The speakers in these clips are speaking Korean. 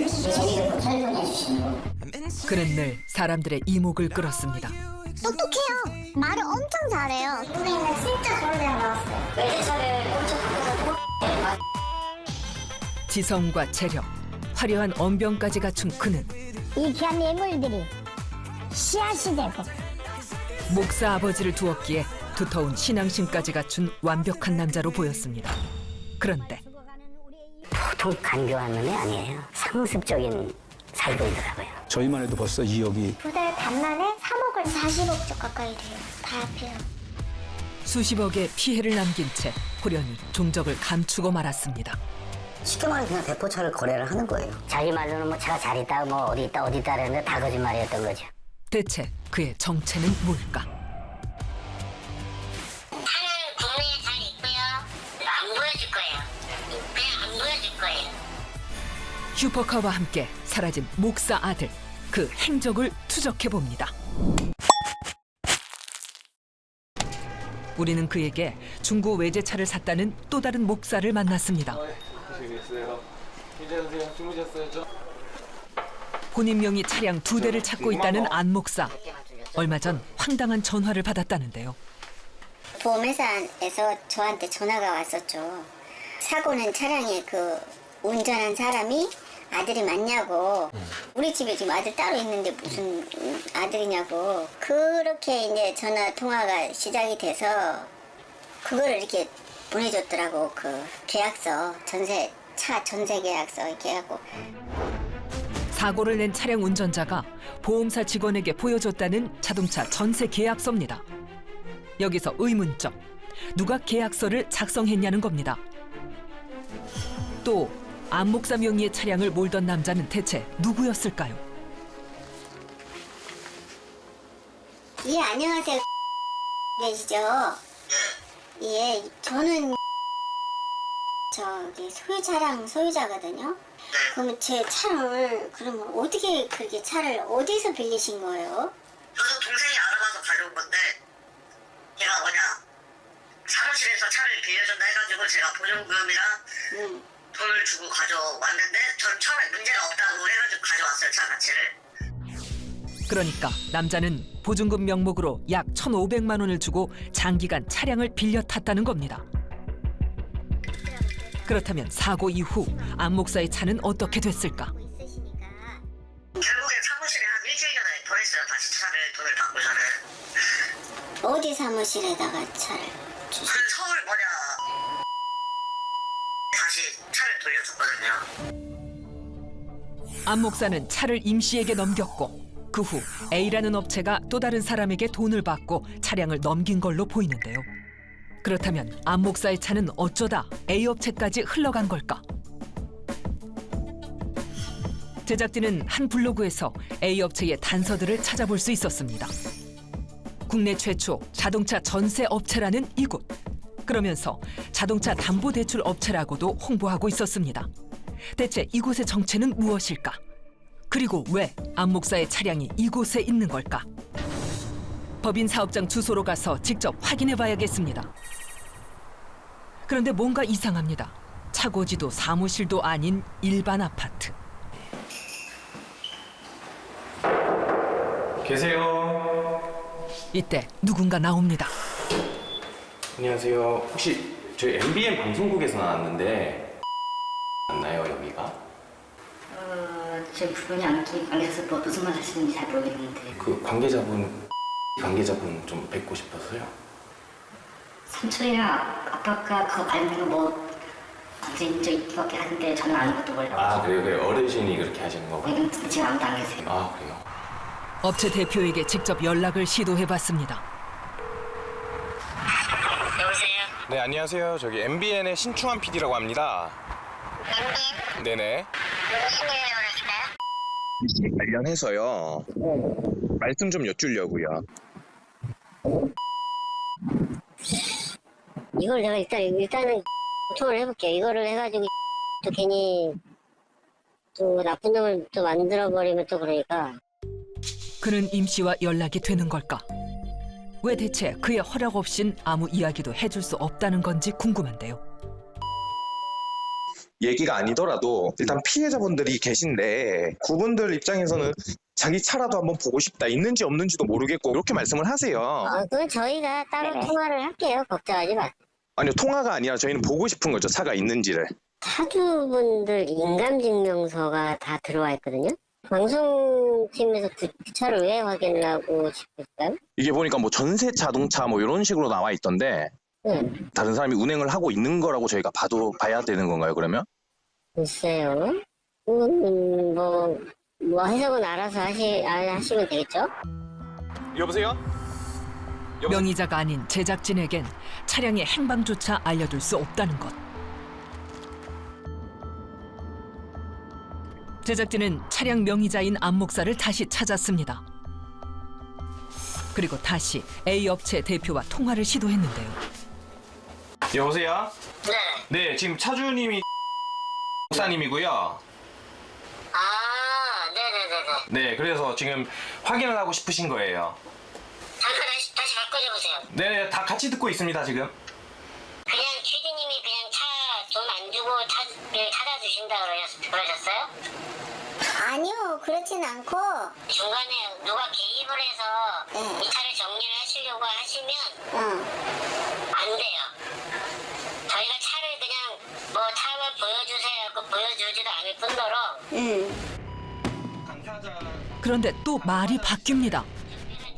저희를 설명해 주시는 거. 그는 늘 사람들의 이목을 끌었습니다. 똑똑해요. 말을 엄청 잘해요. 선생님은 진짜 좋은 대학 나왔어요. 외제차를 엄청 바꿔서 지성과 재력, 화려한 언변까지 갖춘 그는 이 귀한 예물들이 씨앗이 되고 목사 아버지를 두었기에 두터운 신앙심까지 갖춘 완벽한 남자로 보였습니다. 그런데 보통 간교한 놈이 아니에요. 상습적인 살고있더라고요. 저희만 해도 벌써 2억이. 두 달 반 만에 3억을 40억 쪽 가까이 돼요. 다 합해요. 수십억의 피해를 남긴 채 호련히 종적을 감추고 말았습니다. 쉽게 말해 그냥 대포차를 거래를 하는 거예요. 자기 말로는 뭐 차가 잘 있다, 뭐 어디 있다 그랬는데 다 거짓말이었던 거죠. 대체 그의 정체는 뭘까? 차는 국내에 잘 있고요. 안 보여줄 거예요. 그냥 안 보여줄 거예요. 슈퍼카와 함께 사라진 목사 아들, 그 행적을 투적해봅니다. 우리는 그에게 중고 외제차를 샀다는 또 다른 목사를 만났습니다. 고생했어요. 괜찮으세요? 주무셨어요? 본인 명의 차량 2대를 찾고 있다는 안 목사. 얼마 전 황당한 전화를 받았다는데요. 보험회사에서 저한테 전화가 왔었죠. 사고는 차량에 그 운전한 사람이 아들이 맞냐고. 우리 집에 지금 아들 따로 있는데 무슨 아들이냐고. 그렇게 이제 전화 통화가 시작이 돼서 그거를 이렇게 보내줬더라고. 그 계약서, 차 전세 계약서 이렇게 하고. 사고를 낸 차량 운전자가 보험사 직원에게 보여줬다는 자동차 전세 계약서입니다. 여기서 의문점. 누가 계약서를 작성했냐는 겁니다. 또 안 목사 명의의 차량을 몰던 남자는 대체 누구였을까요? 예, 안녕하세요. 계시죠? 예, 저는 저기 소유 차량 소유자거든요. 그럼 제 차를 그러면 어떻게 그렇게 차를 어디서 빌리신 거예요? 저도 동생이 알아봐서 가져온 건데 제가 사무실에서 차를 빌려준다 해가지고 제가 보증금이랑 돈을 주고 가져왔는데 전 처음에 문제가 없다고 해가지고 가져왔어요, 차 자체를. 그러니까 남자는 보증금 명목으로 약 1,500만 원을 주고 장기간 차량을 빌려 탔다는 겁니다. 그렇다면 사고 이후 안 목사의 차는 어떻게 됐을까? 결국엔 사무실에 한 일주일 전에 보냈어요, 다시 차를 돈을 받고서는. 어디 사무실에다가 차를 그 주셨어요? 서울 다시 차를 돌려줬거든요. 안 목사는 차를 임 씨에게 넘겼고 그 후 A라는 업체가 또 다른 사람에게 돈을 받고 차량을 넘긴 걸로 보이는데요. 그렇다면 안 목사의 차는 어쩌다 A 업체까지 흘러간 걸까? 제작진은 한 블로그에서 A 업체의 단서들을 찾아볼 수 있었습니다. 국내 최초 자동차 전세 업체라는 이곳. 그러면서 자동차 담보대출 업체라고도 홍보하고 있었습니다. 대체 이곳의 정체는 무엇일까? 그리고 왜 안 목사의 차량이 이곳에 있는 걸까? 법인 사업장 주소로 가서 직접 확인해 봐야겠습니다. 그런데 뭔가 이상합니다. 차고지도 사무실도 아닌 일반 아파트. 계세요. 이때 누군가 나옵니다. 안녕하세요. 혹시 저희 MBN 방송국에서 나왔는데 맞나요, 여기가? 제 부분이 안 돼서 무슨 말 하시는지 잘 모르겠는데. 그 관계자분 좀 뵙고 싶어서요. 삼촌이나 아빠가 그거 관련된 거 이제 이렇게 하는데 저는 아는 것도 몰라요. 아, 그래요? 어르신이 그렇게 하시는 거군요. 지금 아무도 안 계세요. 아, 그래요? 업체 대표에게 직접 연락을 시도해봤습니다. 여보세요? 네, 안녕하세요. 저기 MBN의 신충환 PD라고 합니다. MBN? 네네. 무슨 일로 그러실까요? 관련해서요. 말씀 좀 여쭈려고요. 이걸 내가 일단은 요청을 해볼게요. 이거를 해가지고 또 괜히 또 나쁜 놈을 또 만들어버리면 또 그러니까. 그는 임 씨와 연락이 되는 걸까? 왜 대체 그의 허락 없인 아무 이야기도 해줄 수 없다는 건지 궁금한데요. 얘기가 아니더라도 일단 피해자분들이 계신데 그분들 입장에서는 자기 차라도 한번 보고 싶다. 있는지 없는지도 모르겠고 이렇게 말씀을 하세요. 그건 저희가 따로 통화를 할게요. 걱정하지 마세요. 아니요, 통화가 아니라 저희는 보고 싶은 거죠. 차가 있는지를. 차주분들 인감증명서가 다 들어와 있거든요. 방송팀에서 그 차를 왜 확인을 하고 싶을까요? 이게 보니까 뭐 전세 자동차 뭐 이런 식으로 나와 있던데 네. 다른 사람이 운행을 하고 있는 거라고 저희가 봐야 되는 건가요, 그러면? 글쎄요. 뭐 해석은 알아서 하시면 되겠죠? 여보세요? 명의자가 아닌 제작진에겐 차량의 행방조차 알려둘 수 없다는 것. 제작진은 차량 명의자인 안 목사를 다시 찾았습니다. 그리고 다시 A 업체 대표와 통화를 시도했는데요. 여보세요? 네, 지금 차주님이 목사님이고요. 아, 네네네네. 네, 그래서 지금 확인을 하고 싶으신 거예요. 잠깐 다시 바꿔줘보세요. 네, 다 같이 듣고 있습니다, 지금. 그냥 취지님이 그냥 차 돈 안 주고 찾아주신다 그러셨어요? 아니요, 그렇진 않고. 중간에 누가 개입을 해서 이 차를 정리를 하시려고 하시면 안 돼요. 저희가 차를 그냥 뭐 차를 보여주세요 하고 보여주지도 않을 뿐더러 그런데 또 말이 바뀝니다.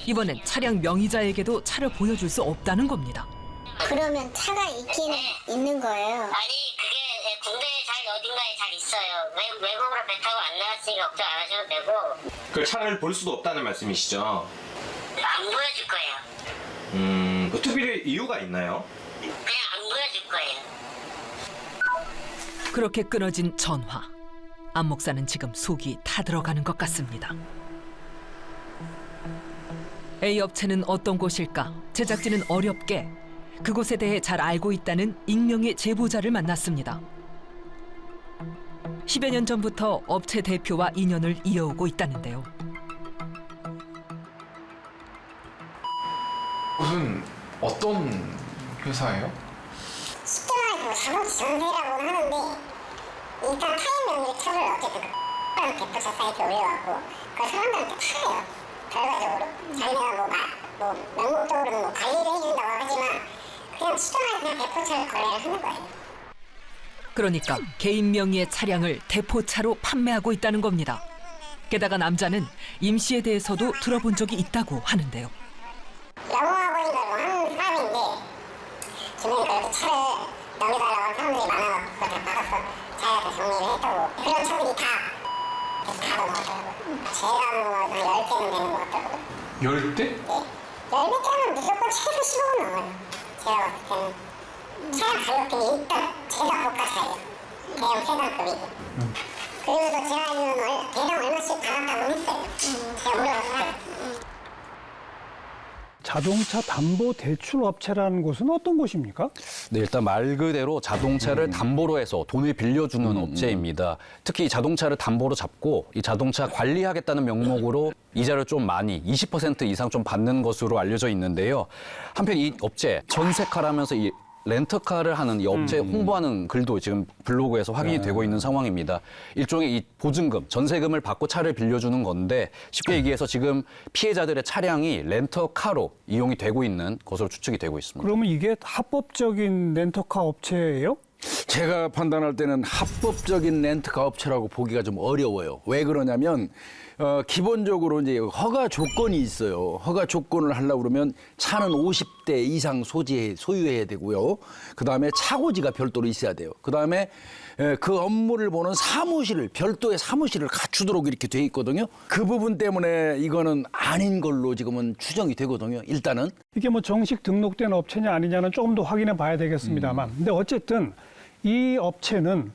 이번엔 차량 명의자에게도 차를 보여줄 수 없다는 겁니다. 그러면 차가 있긴 있는 거예요. 아니 그게 국내에 잘 어딘가에 잘 있어요. 외국으로 배 타고 안 나왔으니까 걱정 안 하셔도 되고 그 차를 볼 수도 없다는 말씀이시죠? 안 보여줄 거예요. 그 특별히 이유가 있나요? 그냥 안 보여줄 거예요. 그렇게 끊어진 전화. 안 목사는 지금 속이 타들어가는 것 같습니다. A 업체는 어떤 곳일까? 제작진은 어렵게 그곳에 대해 잘 알고 있다는 익명의 제보자를 만났습니다. 10여 년 전부터 업체 대표와 인연을 이어오고 있다는데요. 무슨 어떤 회사예요? 쉽게 말해서 자동차 전세라고는 하는데 일단 타인명의 차를 어쨌든 그 대표차 사이트에 올려갖고 그 사람들한테 팔아요. 결과적으로 자기네가 명목적으로는 관리를 해준다고 하지만 그냥 시중에 그냥 대표차를 거래를 하는 거예요. 그러니까 개인 명의의 차량을 대포차로 판매하고 있다는 겁니다. 게다가 남자는 임 씨에 대해서도 들어본 적이 있다고 하는데요. 영어학원이라고 하는 사람인데 주변에 그렇게 차를 넘겨달라고 하는 사람들이 많아서 그걸 다 받아서 자기한테 정리를 했다고. 그런 차들이 다 넘어가더라고요. 제가 뭐 한 10대는 되는 것 같더라고요. 10대? 네. 10몇 대는 무조건 최소 10억은 넘어요. 제가 봤을 때는. 차량 가격이 일단 제가 고가차예요. 대형 세단급이고. 그리고서 제가 알기로는 대당 얼마씩 받았다고 했어요. 제가 물어봤어요. 자동차 담보 대출 업체라는 곳은 어떤 곳입니까? 네, 일단 말 그대로 자동차를 담보로 해서 돈을 빌려주는 업체입니다. 특히 이 자동차를 담보로 잡고 이 자동차 관리하겠다는 명목으로 이자를 좀 많이 20% 이상 좀 받는 것으로 알려져 있는데요. 한편 이 업체 전세카라면서 이 렌터카를 하는 이 업체 홍보하는 글도 지금 블로그에서 확인이 되고 있는 상황입니다. 일종의 이 보증금, 전세금을 받고 차를 빌려주는 건데 쉽게 얘기해서 지금 피해자들의 차량이 렌터카로 이용이 되고 있는 것으로 추측이 되고 있습니다. 그러면 이게 합법적인 렌터카 업체예요? 제가 판단할 때는 합법적인 렌트카 업체라고 보기가 좀 어려워요. 왜 그러냐면 기본적으로 이제 허가 조건이 있어요. 허가 조건을 하려고 그러면 차는 50대 이상 소유해야 되고요. 그다음에 차고지가 별도로 있어야 돼요. 그다음에 그 업무를 보는 별도의 사무실을 갖추도록 이렇게 돼 있거든요. 그 부분 때문에 이거는 아닌 걸로 지금은 추정이 되거든요. 일단은. 이게 뭐 정식 등록된 업체냐 아니냐는 조금 더 확인해 봐야 되겠습니다만. 근데 어쨌든 이 업체는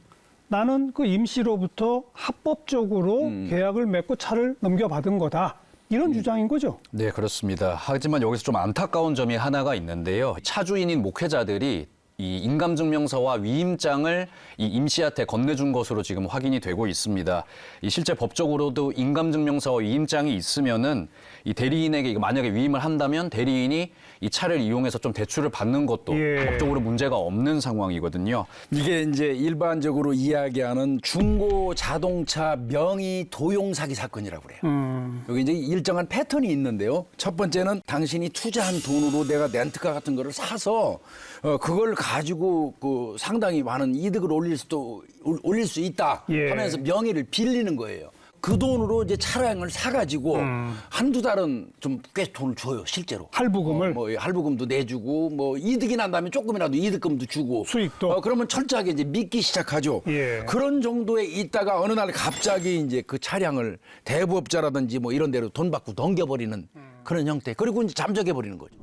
나는 그 임 씨로부터 합법적으로 계약을 맺고 차를 넘겨받은 거다. 이런 주장인 거죠? 네, 그렇습니다. 하지만 여기서 좀 안타까운 점이 하나가 있는데요. 차주인인 목회자들이 이 인감증명서와 위임장을 이 임 씨한테 건네준 것으로 지금 확인이 되고 있습니다. 이 실제 법적으로도 인감증명서와 위임장이 있으면은 이 대리인에게 만약에 위임을 한다면 대리인이 이 차를 이용해서 좀 대출을 받는 것도 법적으로 문제가 없는 상황이거든요. 이게 이제 일반적으로 이야기하는 중고 자동차 명의 도용 사기 사건이라고 그래요. 여기 이제 일정한 패턴이 있는데요. 첫 번째는 당신이 투자한 돈으로 내가 렌트카 같은 거를 사서 그걸 가지고 그 상당히 많은 이득을 올릴 수 있다 하면서 명의를 빌리는 거예요. 그 돈으로 이제 차량을 사가지고 한두 달은 좀 꽤 돈을 줘요, 실제로. 할부금을? 할부금도 내주고, 뭐, 이득이 난다면 조금이라도 이득금도 주고. 수익도? 그러면 철저하게 이제 믿기 시작하죠. 예. 그런 정도에 있다가 어느 날 갑자기 이제 그 차량을 대부업자라든지 뭐 이런 데로 돈 받고 넘겨버리는 그런 형태. 그리고 이제 잠적해버리는 거죠.